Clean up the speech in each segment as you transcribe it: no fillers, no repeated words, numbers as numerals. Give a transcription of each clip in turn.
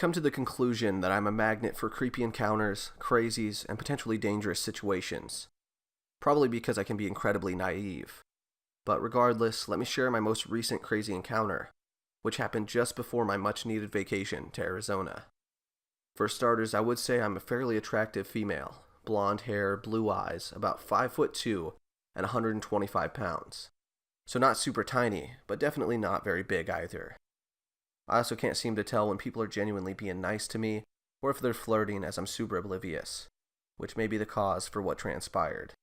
come to the conclusion that I'm a magnet for creepy encounters, crazies, and potentially dangerous situations. Probably because I can be incredibly naive. But regardless, let me share my most recent crazy encounter, which happened just before my much-needed vacation to Arizona. For starters, I would say I'm a fairly attractive female. Blonde hair, blue eyes, about 5'2", and 125 pounds. So not super tiny, but definitely not very big either. I also can't seem to tell when people are genuinely being nice to me, or if they're flirting, as I'm super oblivious, which may be the cause for what transpired.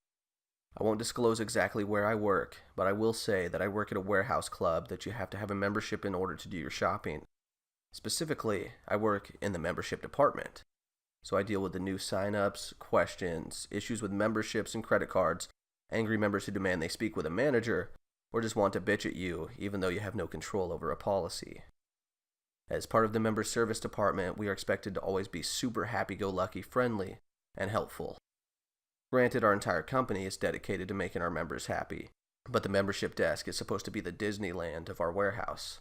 I won't disclose exactly where I work, but I will say that I work at a warehouse club that you have to have a membership in order to do your shopping. Specifically, I work in the membership department. So I deal with the new sign-ups, questions, issues with memberships and credit cards, angry members who demand they speak with a manager, or just want to bitch at you even though you have no control over a policy. As part of the member service department, we are expected to always be super happy-go-lucky, friendly, and helpful. Granted, our entire company is dedicated to making our members happy, but the membership desk is supposed to be the Disneyland of our warehouse.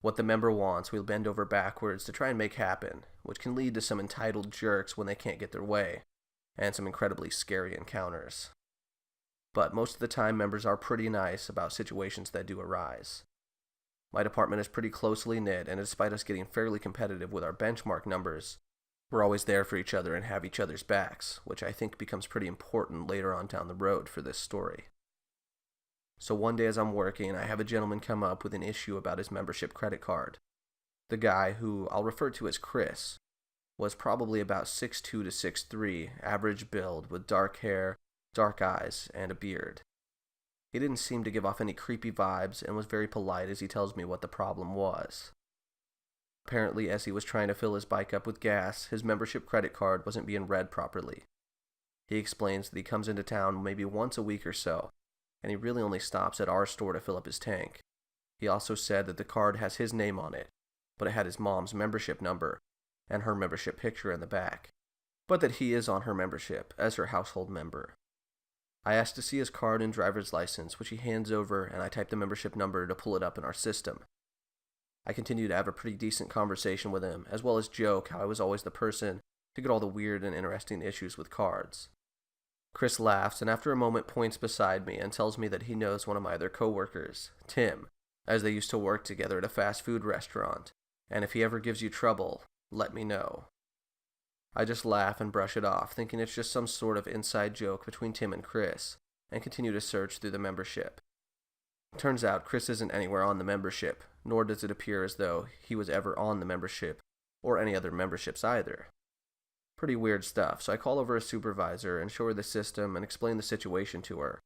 What the member wants, we'll bend over backwards to try and make happen, which can lead to some entitled jerks when they can't get their way, and some incredibly scary encounters. But most of the time, members are pretty nice about situations that do arise. My department is pretty closely knit, and despite us getting fairly competitive with our benchmark numbers, we're always there for each other and have each other's backs, which I think becomes pretty important later on down the road for this story. So one day as I'm working, I have a gentleman come up with an issue about his membership credit card. The guy, who I'll refer to as Chris, was probably about 6'2" to 6'3", average build, with dark hair, dark eyes, and a beard. He didn't seem to give off any creepy vibes and was very polite as he tells me what the problem was. Apparently, as he was trying to fill his bike up with gas, his membership credit card wasn't being read properly. He explains that he comes into town maybe once a week or so, and he really only stops at our store to fill up his tank. He also said that the card has his name on it, but it had his mom's membership number and her membership picture in the back, but that he is on her membership as her household member. I asked to see his card and driver's license, which he hands over, and I type the membership number to pull it up in our system. I continue to have a pretty decent conversation with him, as well as joke how I was always the person to get all the weird and interesting issues with cards. Chris laughs, and after a moment points beside me and tells me that he knows one of my other coworkers, Tim, as they used to work together at a fast food restaurant, and if he ever gives you trouble, let me know. I just laugh and brush it off, thinking it's just some sort of inside joke between Tim and Chris, and continue to search through the membership. Turns out Chris isn't anywhere on the membership, nor does it appear as though he was ever on the membership, or any other memberships either. Pretty weird stuff, so I call over a supervisor and show her the system and explain the situation to her,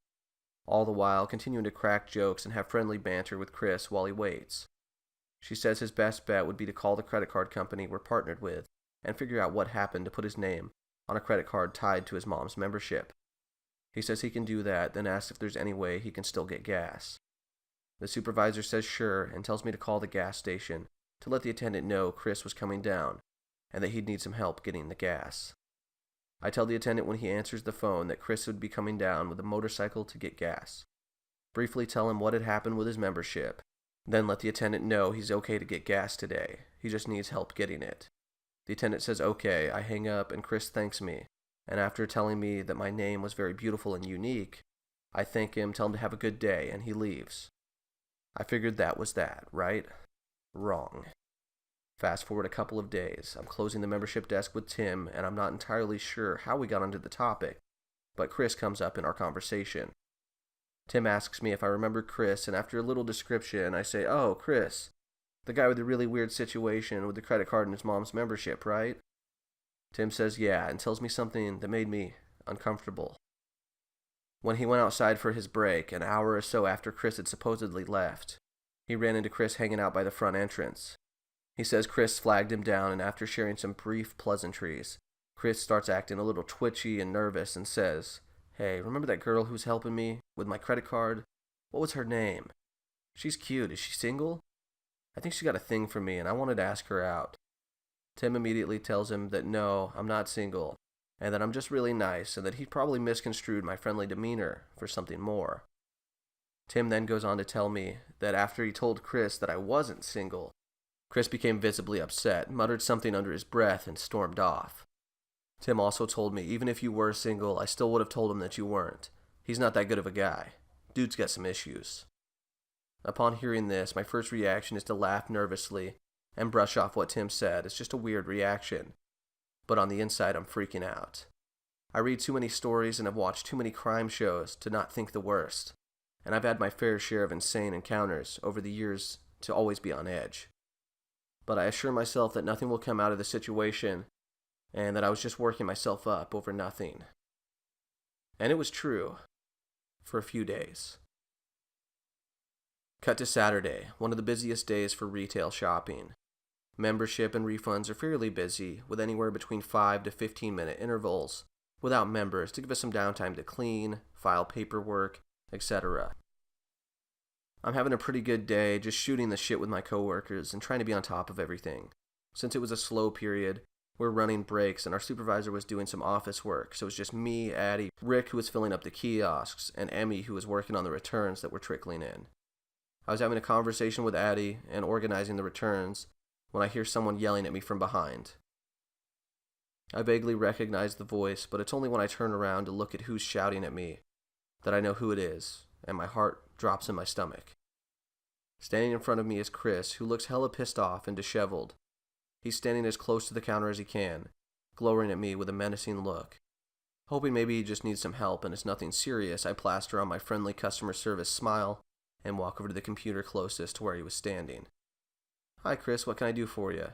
all the while continuing to crack jokes and have friendly banter with Chris while he waits. She says his best bet would be to call the credit card company we're partnered with, and figure out what happened to put his name on a credit card tied to his mom's membership. He says he can do that, then asks if there's any way he can still get gas. The supervisor says sure, and tells me to call the gas station to let the attendant know Chris was coming down, and that he'd need some help getting the gas. I tell the attendant when he answers the phone that Chris would be coming down with a motorcycle to get gas. Briefly tell him what had happened with his membership, then let the attendant know he's okay to get gas today, he just needs help getting it. The attendant says okay, I hang up, and Chris thanks me, and after telling me that my name was very beautiful and unique, I thank him, tell him to have a good day, and he leaves. I figured that was that, right? Wrong. Fast forward a couple of days, I'm closing the membership desk with Tim, and I'm not entirely sure how we got onto the topic, but Chris comes up in our conversation. Tim asks me if I remember Chris, and after a little description, I say, "Oh, Chris. The guy with the really weird situation with the credit card and his mom's membership, right?" Tim says yeah, and tells me something that made me uncomfortable. When he went outside for his break, an hour or so after Chris had supposedly left, he ran into Chris hanging out by the front entrance. He says Chris flagged him down, and after sharing some brief pleasantries, Chris starts acting a little twitchy and nervous and says, "Hey, remember that girl who's helping me with my credit card? What was her name? She's cute. Is she single? I think she got a thing for me, and I wanted to ask her out." Tim immediately tells him that no, I'm not single, and that I'm just really nice, and that he probably misconstrued my friendly demeanor for something more. Tim then goes on to tell me that after he told Chris that I wasn't single, Chris became visibly upset, muttered something under his breath, and stormed off. Tim also told me, even if you were single, I still would have told him that you weren't. He's not that good of a guy. Dude's got some issues. Upon hearing this, my first reaction is to laugh nervously and brush off what Tim said. It's just a weird reaction. But on the inside, I'm freaking out. I read too many stories and have watched too many crime shows to not think the worst. And I've had my fair share of insane encounters over the years to always be on edge. But I assure myself that nothing will come out of the situation and that I was just working myself up over nothing. And it was true. For a few days. Cut to Saturday, one of the busiest days for retail shopping. Membership and refunds are fairly busy, with anywhere between 5 to 15-minute intervals, without members to give us some downtime to clean, file paperwork, etc. I'm having a pretty good day, just shooting the shit with my coworkers and trying to be on top of everything. Since it was a slow period, we're running breaks and our supervisor was doing some office work, so it was just me, Addie, Rick who was filling up the kiosks, and Emmy who was working on the returns that were trickling in. I was having a conversation with Addie and organizing the returns when I hear someone yelling at me from behind. I vaguely recognize the voice, but it's only when I turn around to look at who's shouting at me that I know who it is, and my heart drops in my stomach. Standing in front of me is Chris, who looks hella pissed off and disheveled. He's standing as close to the counter as he can, glowering at me with a menacing look. Hoping maybe he just needs some help and it's nothing serious, I plaster on my friendly customer service smile and walk over to the computer closest to where he was standing. "Hi Chris, what can I do for you?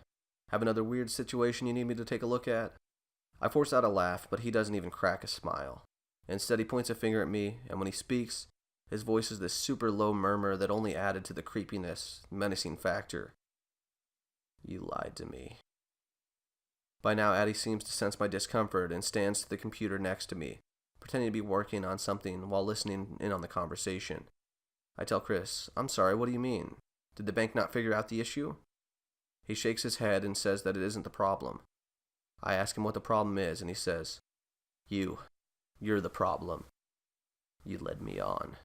Have another weird situation you need me to take a look at?" I force out a laugh, but he doesn't even crack a smile. Instead, he points a finger at me, and when he speaks, his voice is this super low murmur that only added to the creepiness, menacing factor. "You lied to me." By now, Addie seems to sense my discomfort and stands to the computer next to me, pretending to be working on something while listening in on the conversation. I tell Chris, "I'm sorry, what do you mean? Did the bank not figure out the issue?" He shakes his head and says that it isn't the problem. I ask him what the problem is, and he says, You're the problem. You led me on."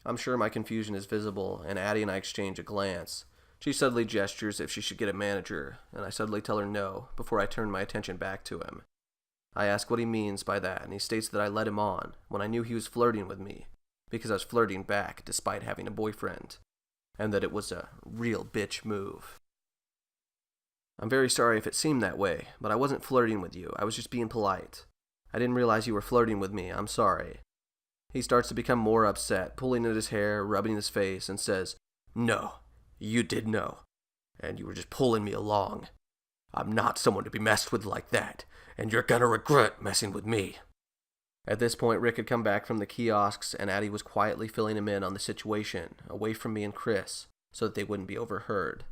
I'm sure my confusion is visible, and Addie and I exchange a glance. She subtly gestures if she should get a manager, and I subtly tell her no, before I turn my attention back to him. I ask what he means by that, and he states that I led him on, when I knew he was flirting with me, because I was flirting back despite having a boyfriend, and that it was a real bitch move. I'm very sorry if it seemed that way, but I wasn't flirting with you, I was just being polite. I didn't realize you were flirting with me, I'm sorry. He starts to become more upset, pulling at his hair, rubbing his face, and says, "No. You did know, and you were just pulling me along. I'm not someone to be messed with like that, and you're gonna regret messing with me." At this point, Rick had come back from the kiosks, and Addie was quietly filling him in on the situation, away from me and Chris, so that they wouldn't be overheard.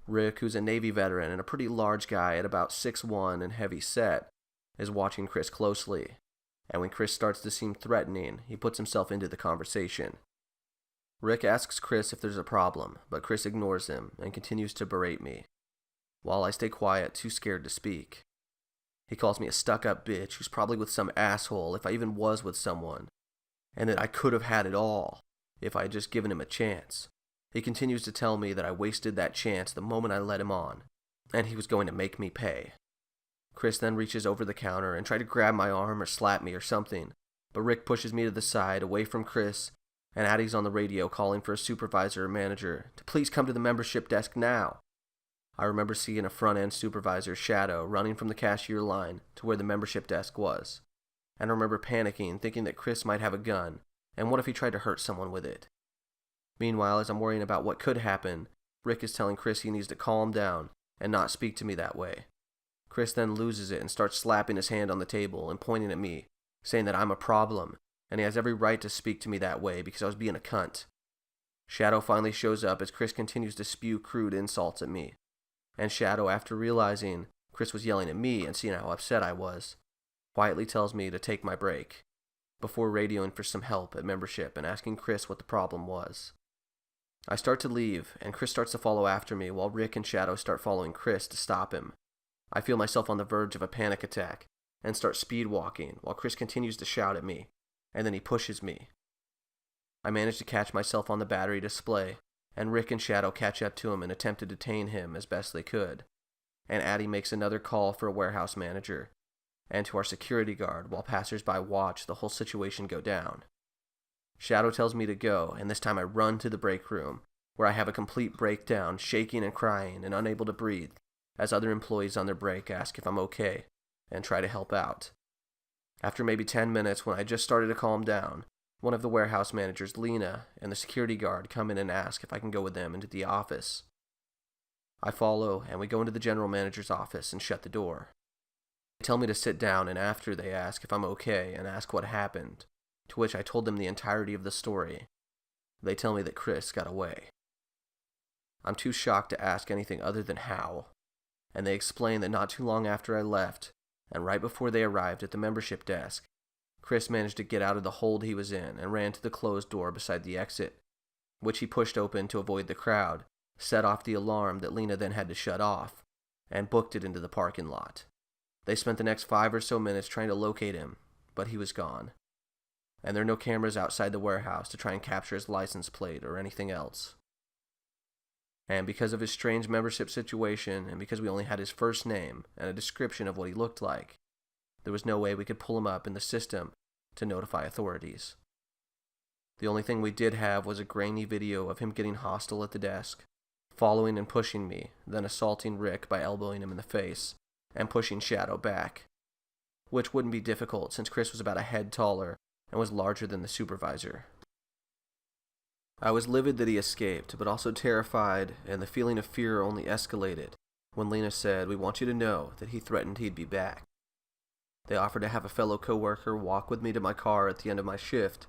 Rick, who's a Navy veteran and a pretty large guy at about 6'1" and heavy set, is watching Chris closely, and when Chris starts to seem threatening, he puts himself into the conversation. Rick asks Chris if there's a problem, but Chris ignores him and continues to berate me, while I stay quiet, too scared to speak. He calls me a stuck-up bitch who's probably with some asshole if I even was with someone, and that I could have had it all if I had just given him a chance. He continues to tell me that I wasted that chance the moment I let him on, and he was going to make me pay. Chris then reaches over the counter and tries to grab my arm or slap me or something, but Rick pushes me to the side, away from Chris, and Addie's on the radio calling for a supervisor or manager to please come to the membership desk now. I remember seeing a front-end supervisor, Shadow, running from the cashier line to where the membership desk was, and I remember panicking, thinking that Chris might have a gun, and what if he tried to hurt someone with it? Meanwhile, as I'm worrying about what could happen, Rick is telling Chris he needs to calm down and not speak to me that way. Chris then loses it and starts slapping his hand on the table and pointing at me, saying that I'm a problem, and he has every right to speak to me that way because I was being a cunt. Shadow finally shows up as Chris continues to spew crude insults at me, and Shadow, after realizing Chris was yelling at me and seeing how upset I was, quietly tells me to take my break, before radioing for some help at membership and asking Chris what the problem was. I start to leave, and Chris starts to follow after me while Rick and Shadow start following Chris to stop him. I feel myself on the verge of a panic attack, and start speed walking while Chris continues to shout at me, and then he pushes me. I manage to catch myself on the battery display, and Rick and Shadow catch up to him and attempt to detain him as best they could. And Addie makes another call for a warehouse manager and to our security guard while passersby watch the whole situation go down. Shadow tells me to go, and this time I run to the break room, where I have a complete breakdown, shaking and crying and unable to breathe, as other employees on their break ask if I'm okay and try to help out. After maybe 10 minutes, when I just started to calm down, one of the warehouse managers, Lena, and the security guard come in and ask if I can go with them into the office. I follow, and we go into the general manager's office and shut the door. They tell me to sit down, and after they ask if I'm okay and ask what happened, to which I told them the entirety of the story, they tell me that Chris got away. I'm too shocked to ask anything other than how, and they explain that not too long after I left, and right before they arrived at the membership desk, Chris managed to get out of the hold he was in and ran to the closed door beside the exit, which he pushed open to avoid the crowd, set off the alarm that Lena then had to shut off, and booked it into the parking lot. They spent the next 5 or so minutes trying to locate him, but he was gone. And there are no cameras outside the warehouse to try and capture his license plate or anything else. And because of his strange membership situation, and because we only had his first name and a description of what he looked like, there was no way we could pull him up in the system to notify authorities. The only thing we did have was a grainy video of him getting hostile at the desk, following and pushing me, then assaulting Rick by elbowing him in the face, and pushing Shadow back, which wouldn't be difficult since Chris was about a head taller and was larger than the supervisor. I was livid that he escaped, but also terrified, and the feeling of fear only escalated when Lena said, "We want you to know that he threatened he'd be back." They offered to have a fellow coworker walk with me to my car at the end of my shift,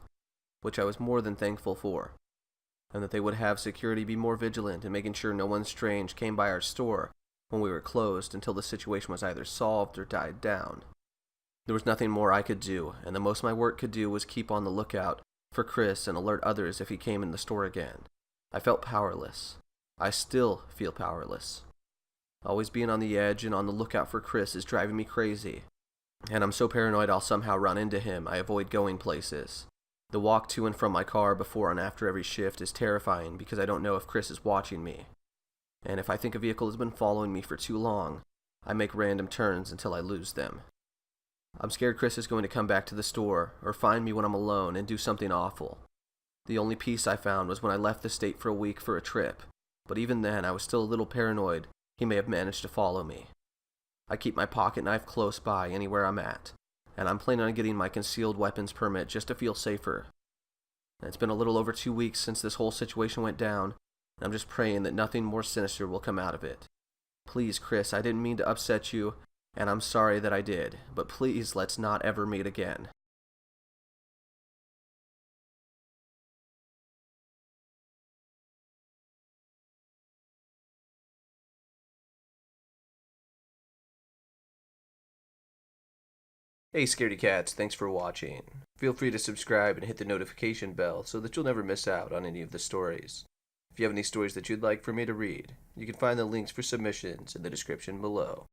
which I was more than thankful for, and that they would have security be more vigilant in making sure no one strange came by our store when we were closed until the situation was either solved or died down. There was nothing more I could do, and the most my work could do was keep on the lookout for Chris and alert others if he came in the store again. I felt powerless. I still feel powerless. Always being on the edge and on the lookout for Chris is driving me crazy, and I'm so paranoid I'll somehow run into him I avoid going places. The walk to and from my car before and after every shift is terrifying because I don't know if Chris is watching me. And if I think a vehicle has been following me for too long, I make random turns until I lose them. I'm scared Chris is going to come back to the store or find me when I'm alone and do something awful. The only peace I found was when I left the state for a week for a trip, but even then I was still a little paranoid he may have managed to follow me. I keep my pocket knife close by anywhere I'm at, and I'm planning on getting my concealed weapons permit just to feel safer. And it's been a little over 2 weeks since this whole situation went down, and I'm just praying that nothing more sinister will come out of it. Please, Chris, I didn't mean to upset you, and I'm sorry that I did, but please let's not ever meet again. Hey Scaredy Cats, thanks for watching. Feel free to subscribe and hit the notification bell so that you'll never miss out on any of the stories. If you have any stories that you'd like for me to read, you can find the links for submissions in the description below.